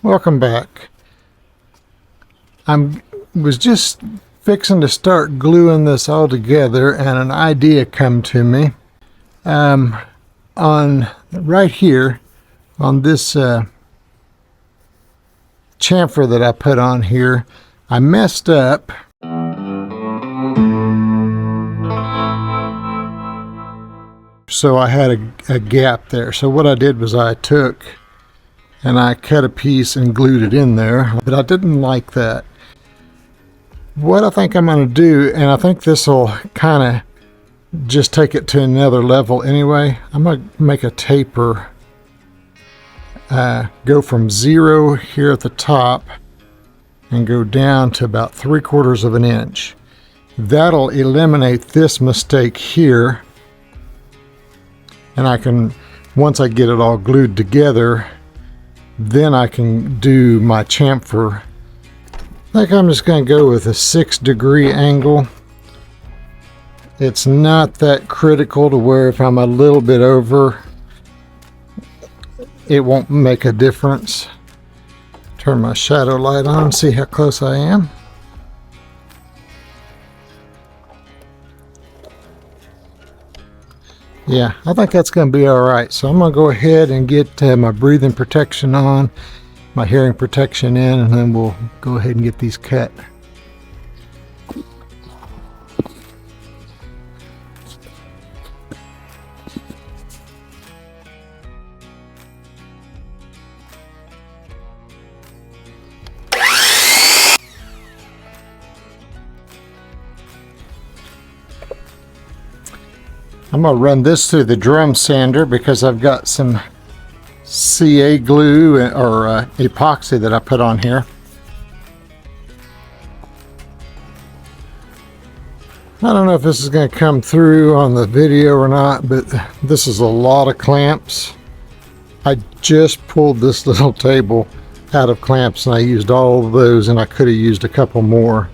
Welcome back. Was just fixing to start gluing this all together, and an idea come to me. On right here on this chamfer that I put on here, I messed up. So I had a gap there. So what I did was I took and I cut a piece and glued it in there, but I didn't like that. What I think I'm going to do, and I think this will kind of just take it to another level anyway, I'm going to make a taper, go from 0 here at the top and go down to about 3/4 of an inch. That'll eliminate this mistake here, and I can, once I get it all glued together, then I can do my chamfer. I think I'm just going to go with a 6-degree angle. It's not that critical to where if I'm a little bit over, it won't make a difference. Turn my shadow light on, see how close I am. Yeah, I think that's going to be all right. So I'm going to go ahead and get my breathing protection on, my hearing protection in, and then we'll go ahead and get these cut. I'm going to run this through the drum sander because I've got some CA glue or epoxy that I put on here. I don't know if this is going to come through on the video or not, but this is a lot of clamps. I just pulled this little table out of clamps and I used all of those, and I could have used a couple more.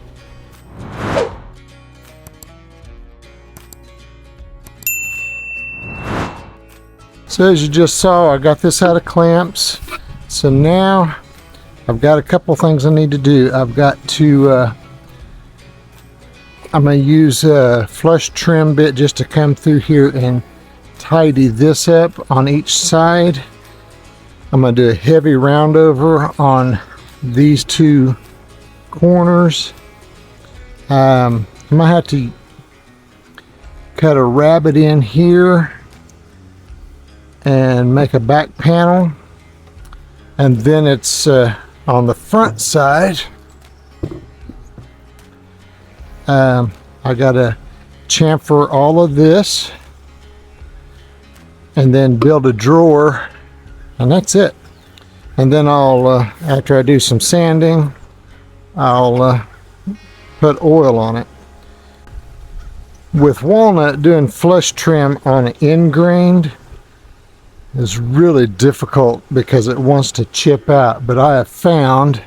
So as you just saw, I got this out of clamps. So now I've got a couple things I need to do. I've got to, I'm going to use a flush trim bit just to come through here and tidy this up on each side. I'm going to do a heavy round over on these two corners. I might have to cut a rabbet in here and make a back panel, and then it's on the front side. I gotta chamfer all of this and then build a drawer, and that's it. And then I'll after I do some sanding, I'll put oil on it. With walnut, doing flush trim on ingrained is really difficult because it wants to chip out, but I have found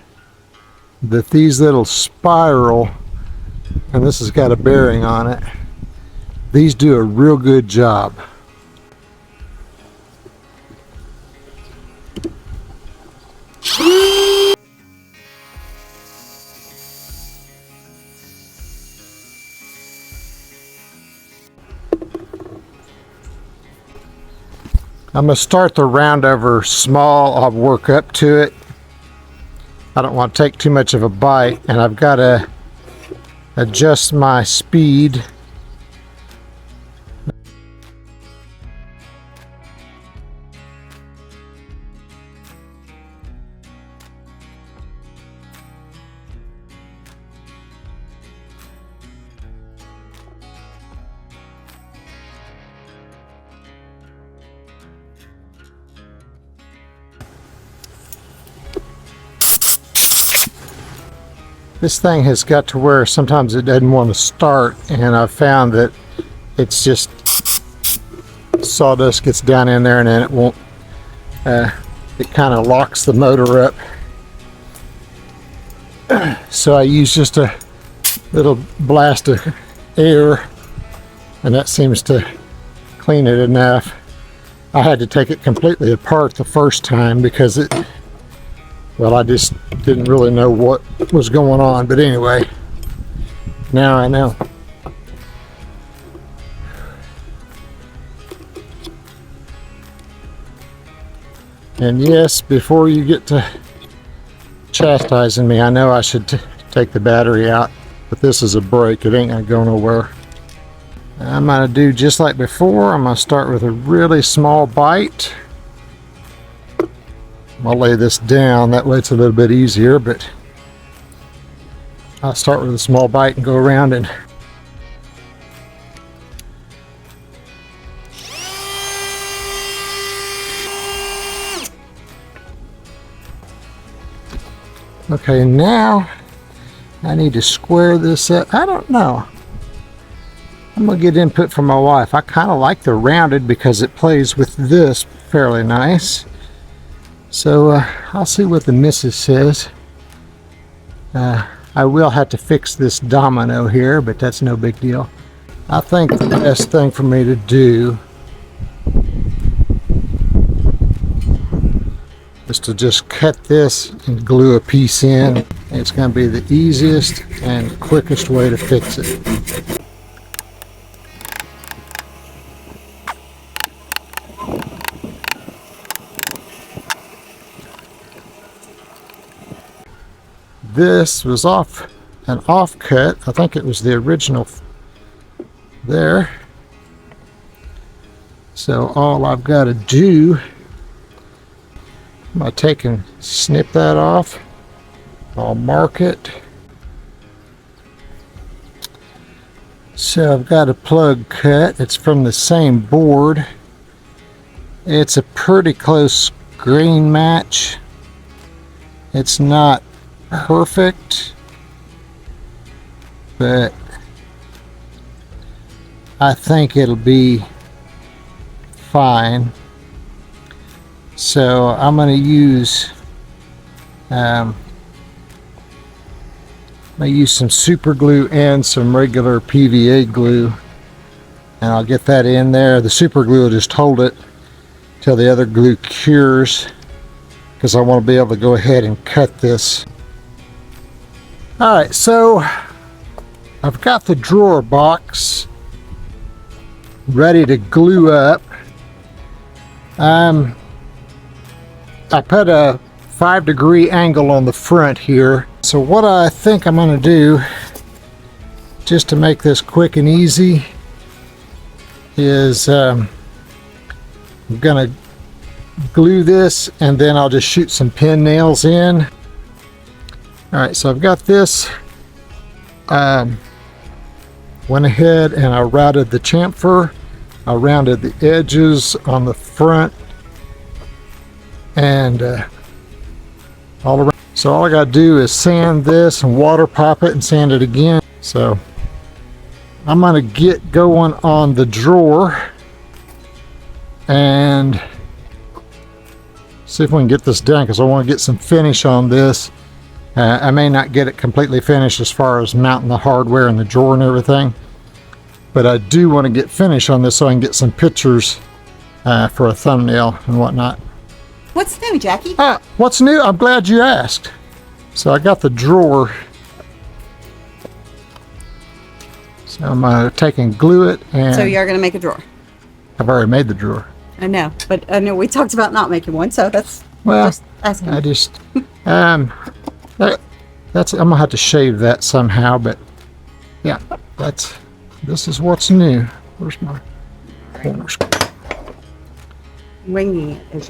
that these little spiral, and this has got a bearing on it, these do a real good job. I'm going to start the round over small. I'll work up to it. I don't want to take too much of a bite, and I've got to adjust my speed. This thing has got to where sometimes it doesn't want to start, and I've found that it's just sawdust gets down in there and then it won't, it kind of locks the motor up. So I use just a little blast of air, and that seems to clean it enough. I had to take it completely apart the first time because Well, I just didn't really know what was going on, but anyway, now I know. And yes, before you get to chastising me, I know I should take the battery out, but this is a break. It ain't gonna go nowhere. I'm gonna do just like before. I'm gonna start with a really small bite. I'll lay this down, that way it's a little bit easier, but I'll start with a small bite and go around and okay, now I need to square this up. I don't know. I'm gonna get input from my wife. I kind of like the rounded because it plays with this fairly nice. So I'll see what the missus says. I will have to fix this domino here, but that's no big deal. I think the best thing for me to do is to just cut this and glue a piece in. It's going to be the easiest and quickest way to fix it. This was an offcut. I think it was the original there. So all I've got to do, I'm going to take and snip that off. I'll mark it. So I've got a plug cut. It's from the same board. It's a pretty close grain match. It's not perfect, but I think it'll be fine. So I'm going to use some super glue and some regular PVA glue, and I'll get that in there. The super glue will just hold it till the other glue cures, because I want to be able to go ahead and cut this. Alright, so I've got the drawer box ready to glue up. I put a 5-degree angle on the front here. So what I think I'm going to do, just to make this quick and easy, is I'm going to glue this and then I'll just shoot some pin nails in. Alright, so I've got this. Went ahead and I routed the chamfer. I rounded the edges on the front and all around. So all I got to do is sand this and water pop it and sand it again. So I'm going to get going on the drawer and see if we can get this done, because I want to get some finish on this. I may not get it completely finished as far as mounting the hardware in the drawer and everything, but I do want to get finish on this so I can get some pictures for a thumbnail and whatnot. What's new, Jackie? What's new? I'm glad you asked. So I got the drawer. So I'm going to take and glue it. And so you're going to make a drawer? I've already made the drawer. I know, but I know we talked about not making one, so that's just asking. I just that's I'm gonna have to shave that somehow, but yeah, this is what's new. Where's my corner screw? Winging it is.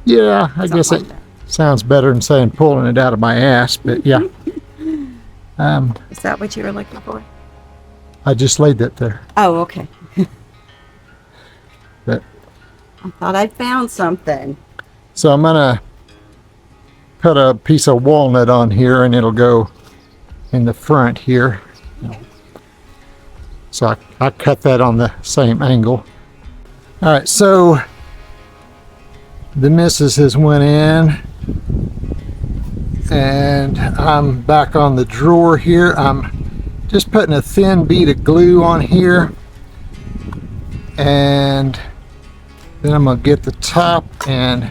Yeah, I guess it sounds better than saying pulling it out of my ass, but yeah. Is that what you were looking for? I just laid that there. Oh, okay. But I thought I'd found something. so I'm gonna put a piece of walnut on here and it'll go in the front here. So I cut that on the same angle. Alright, so the missus has went in and I'm back on the drawer here. I'm just putting a thin bead of glue on here, and then I'm going to get the top and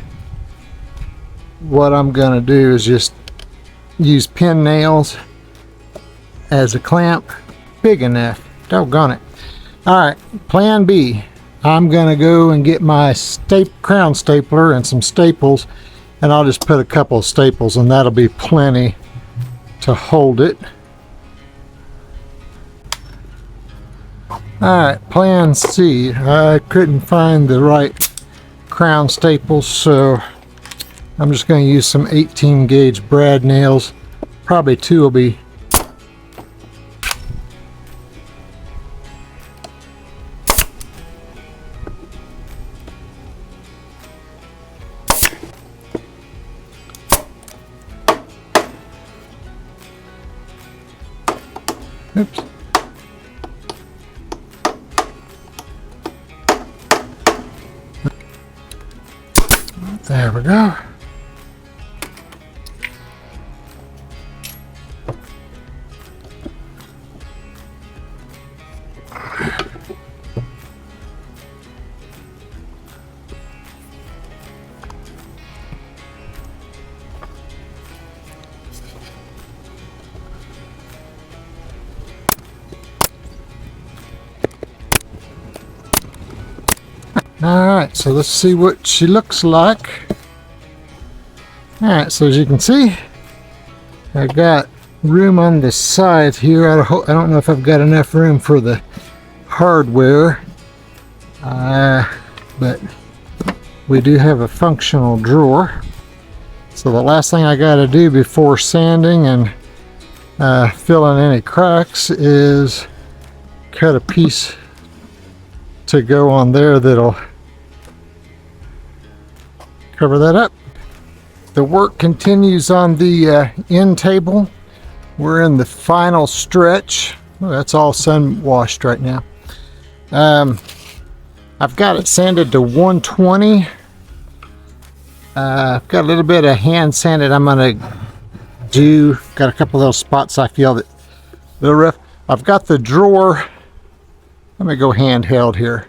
what I'm gonna do is just use pin nails as a clamp. Big enough, doggone it. All right, plan B. I'm gonna go and get my crown stapler and some staples, and I'll just put a couple of staples, and that'll be plenty to hold it. Alright, plan C. I couldn't find the right crown staples, so I'm just going to use some 18 gauge brad nails. Probably 2 will be. Oops. There we go. Alright, so let's see what she looks like. Alright, so as you can see, I got room on the sides here. I don't know if I've got enough room for the hardware, but we do have a functional drawer. So the last thing I got to do before sanding and filling any cracks is cut a piece to go on there that'll cover that up. The work continues on the end table. We're in the final stretch. Oh, that's all sun washed right now. I've got it sanded to 120. I've got a little bit of hand sanded I'm gonna do. Got a couple of little spots I feel that a little rough. I've got the drawer. Let me go handheld here.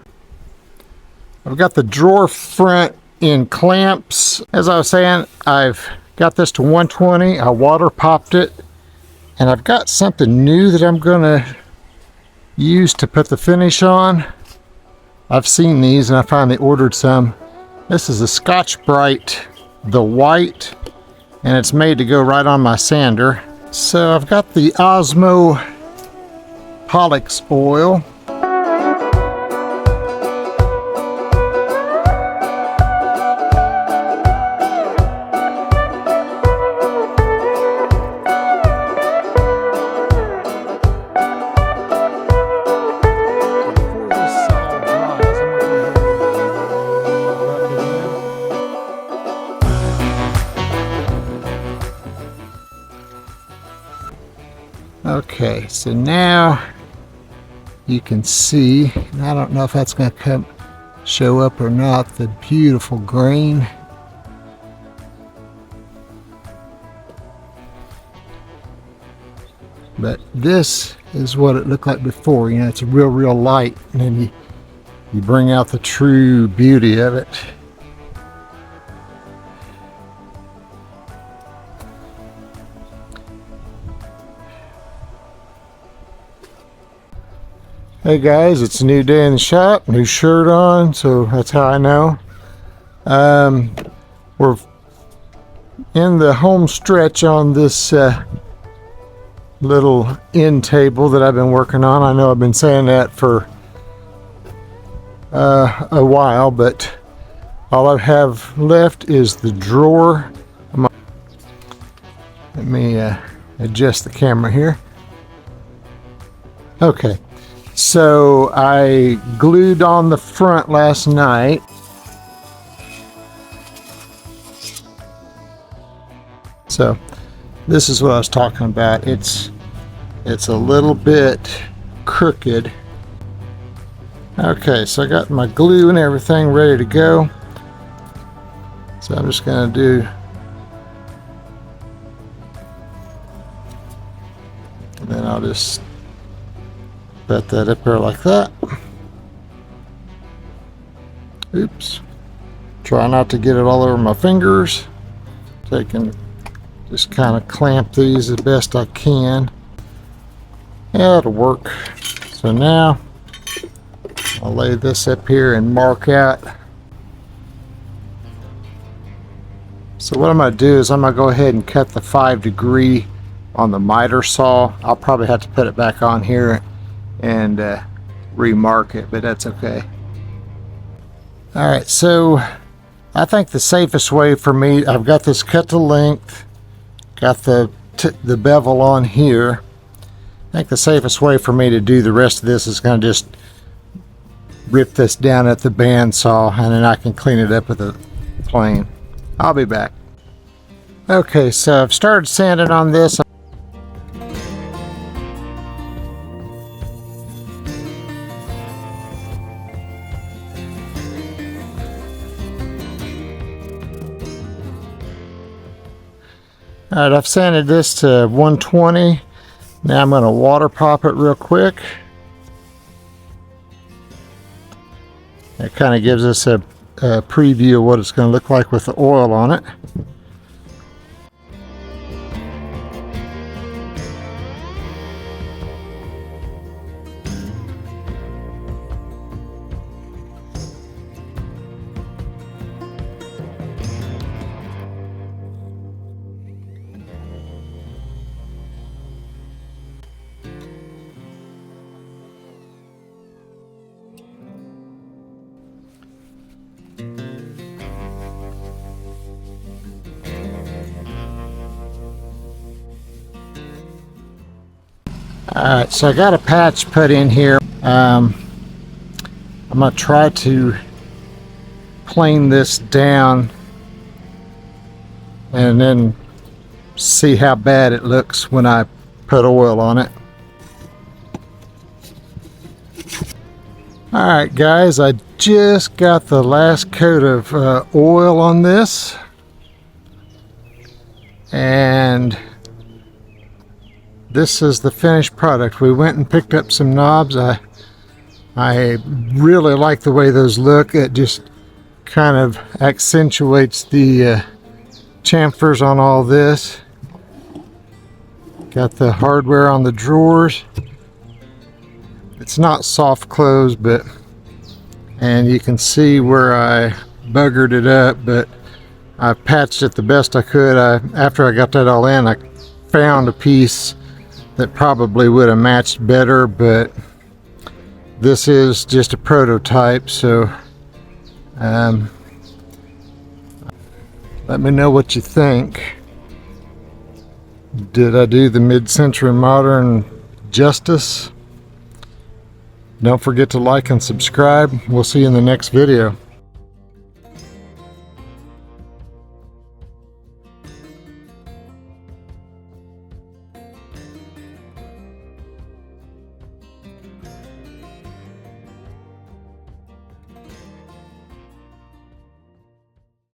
I've got the drawer front in clamps. As I was saying, I've got this to 120. I water popped it, and I've got something new that I'm gonna use to put the finish on. I've seen these and I finally ordered some. This is a Scotch-Brite, the white, and it's made to go right on my sander. So I've got the Osmo Polix oil. Okay, so now you can see, and I don't know if that's going to show up or not, the beautiful grain. But this is what it looked like before. You know, it's real light, and then you bring out the true beauty of it. Hey guys, it's a new day in the shop, new shirt on, so that's how I know. We're in the home stretch on this little end table that I've been working on. I know I've been saying that for a while, but all I have left is the drawer. Let me adjust the camera here. Okay. So I glued on the front last night. So this is what I was talking about. It's a little bit crooked. Okay, so I got my glue and everything ready to go. So I'm just gonna do, and then I'll just put that up there like that. Oops. Try not to get it all over my fingers. Just kind of clamp these as best I can. Yeah, it'll work. So now I'll lay this up here and mark out. So what I'm going to do is I'm going to go ahead and cut the 5° on the miter saw. I'll probably have to put it back on here and remark it, but that's okay. Alright, so I think the safest way for me, I've got this cut to length, got the bevel on here. I think the safest way for me to do the rest of this is going to just rip this down at the bandsaw, and then I can clean it up with a plane. I'll be back. Okay, so I've started sanding on this. Alright, I've sanded this to 120. Now I'm going to water pop it real quick. That kind of gives us a preview of what it's going to look like with the oil on it. Alright, so I got a patch put in here. I'm going to try to plane this down and then see how bad it looks when I put oil on it. Alright guys, I just got the last coat of oil on this, and this is the finished product. We went and picked up some knobs. I really like the way those look. It just kind of accentuates the chamfers on all this. Got the hardware on the drawers. It's not soft close, and you can see where I buggered it up, but I patched it the best I could. After I got that all in, I found a piece that probably would have matched better, but this is just a prototype, so let me know what you think. Did I do the mid-century modern justice? Don't forget to like and subscribe. We'll see you in the next video.